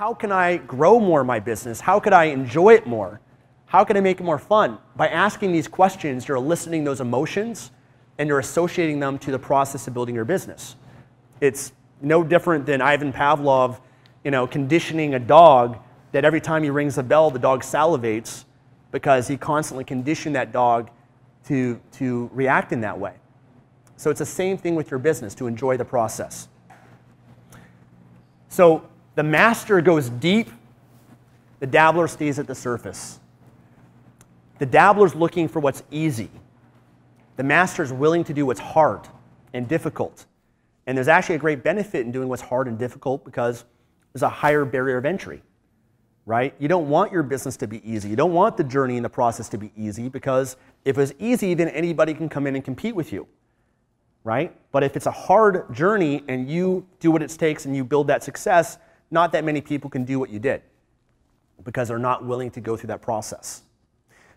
how can I grow more in my business? How could I enjoy it more? How can I make it more fun? By asking these questions, you're eliciting those emotions and you're associating them to the process of building your business. It's no different than Ivan Pavlov, conditioning a dog that every time he rings a bell, the dog salivates because he constantly conditioned that dog to react in that way. So it's the same thing with your business, to enjoy the process. So the master goes deep, the dabbler stays at the surface. The dabbler's looking for what's easy. The master's willing to do what's hard and difficult. And there's actually a great benefit in doing what's hard and difficult because there's a higher barrier of entry, right? You don't want your business to be easy. You don't want the journey and the process to be easy because if it was easy, then anybody can come in and compete with you, right? But if it's a hard journey and you do what it takes and you build that success, not that many people can do what you did because they're not willing to go through that process.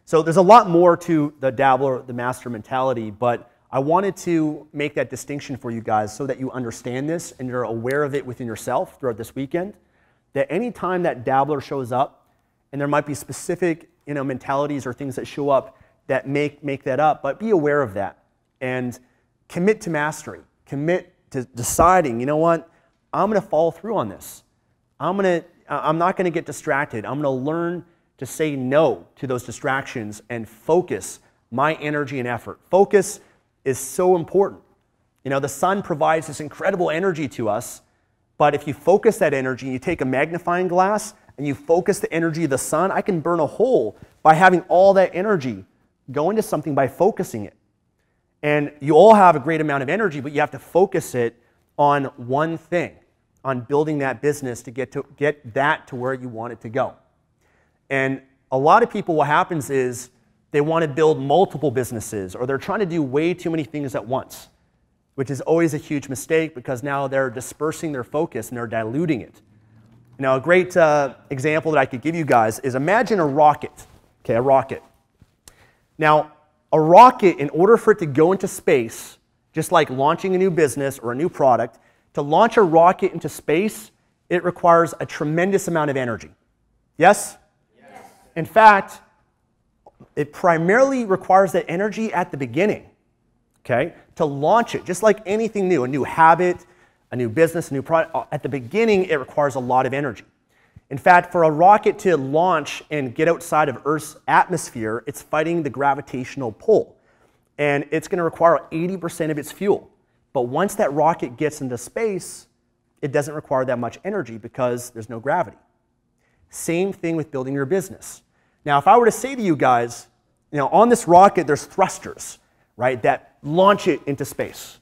So there's a lot more to the dabbler, the master mentality, but I wanted to make that distinction for you guys so that you understand this and you're aware of it within yourself throughout this weekend, that anytime that dabbler shows up, and there might be specific mentalities or things that show up that make that up, but be aware of that and commit to mastery. Commit to deciding, you know what, I'm going to follow through on this. I'm not going to get distracted. I'm going to learn to say no to those distractions and focus my energy and effort. Focus is so important. The sun provides this incredible energy to us, but if you focus that energy, you take a magnifying glass and you focus the energy of the sun, I can burn a hole by having all that energy go into something by focusing it. And you all have a great amount of energy, but you have to focus it on one thing, on building that business to get that to where you want it to go. And a lot of people, what happens is they want to build multiple businesses or they're trying to do way too many things at once, which is always a huge mistake because now they're dispersing their focus and they're diluting it. A great example that I could give you guys is imagine a rocket, okay, a rocket. Now, a rocket, in order for it to go into space, just like launching a new business or a new product, to launch a rocket into space, it requires a tremendous amount of energy. Yes? In fact, it primarily requires that energy at the beginning, okay, to launch it, just like anything new, a new habit, a new business, a new product. At the beginning, it requires a lot of energy. In fact, for a rocket to launch and get outside of Earth's atmosphere, it's fighting the gravitational pull, and it's going to require 80% of its fuel. But once that rocket gets into space, it doesn't require that much energy because there's no gravity. Same thing with building your business. Now, if I were to say to you guys, on this rocket, there's thrusters, right, that launch it into space.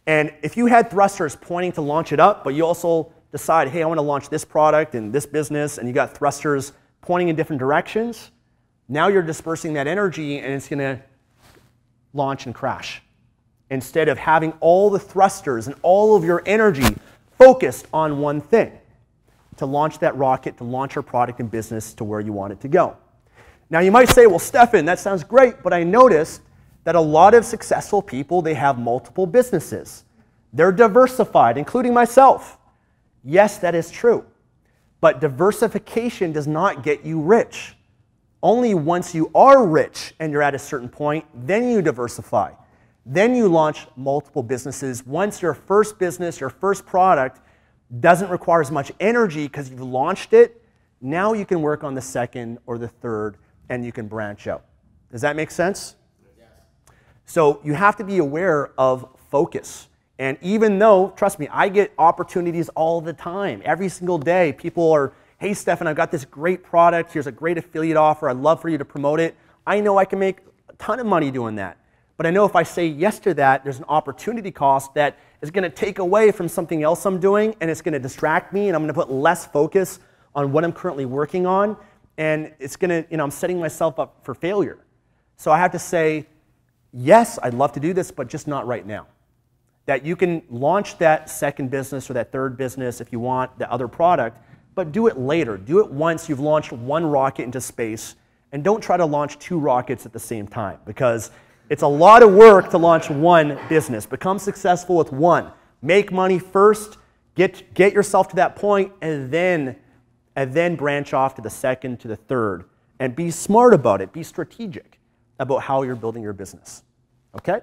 And if you had thrusters pointing to launch it up, but you also decide, hey, I want to launch this product and this business, and you got thrusters pointing in different directions, now you're dispersing that energy and it's going to launch and crash. Instead of having all the thrusters and all of your energy focused on one thing, to launch that rocket, to launch your product and business to where you want it to go. Now you might say, well, Stefan, that sounds great, but I noticed that a lot of successful people, they have multiple businesses. They're diversified, including myself. Yes, that is true. But diversification does not get you rich. Only once you are rich and you're at a certain point, then you diversify. Then you launch multiple businesses. Once your first business, your first product doesn't require as much energy because you've launched it, now you can work on the second or the third and you can branch out. Does that make sense? Yes. So you have to be aware of focus. And even though, trust me, I get opportunities all the time. Every single day, people are, hey, Stefan, I've got this great product. Here's a great affiliate offer. I'd love for you to promote it. I know I can make a ton of money doing that. But I know if I say yes to that, there's an opportunity cost that is going to take away from something else I'm doing, and it's going to distract me, and I'm going to put less focus on what I'm currently working on, and it's going to, I'm setting myself up for failure. So I have to say, yes, I'd love to do this, but just not right now. That you can launch that second business or that third business if you want, the other product, but do it later. Do it once you've launched one rocket into space, and don't try to launch 2 rockets at the same time, because it's a lot of work to launch one business. Become successful with one. Make money first, get yourself to that point, and then and then branch off to the second, to the third, and be smart about it. Be strategic about how you're building your business. Okay?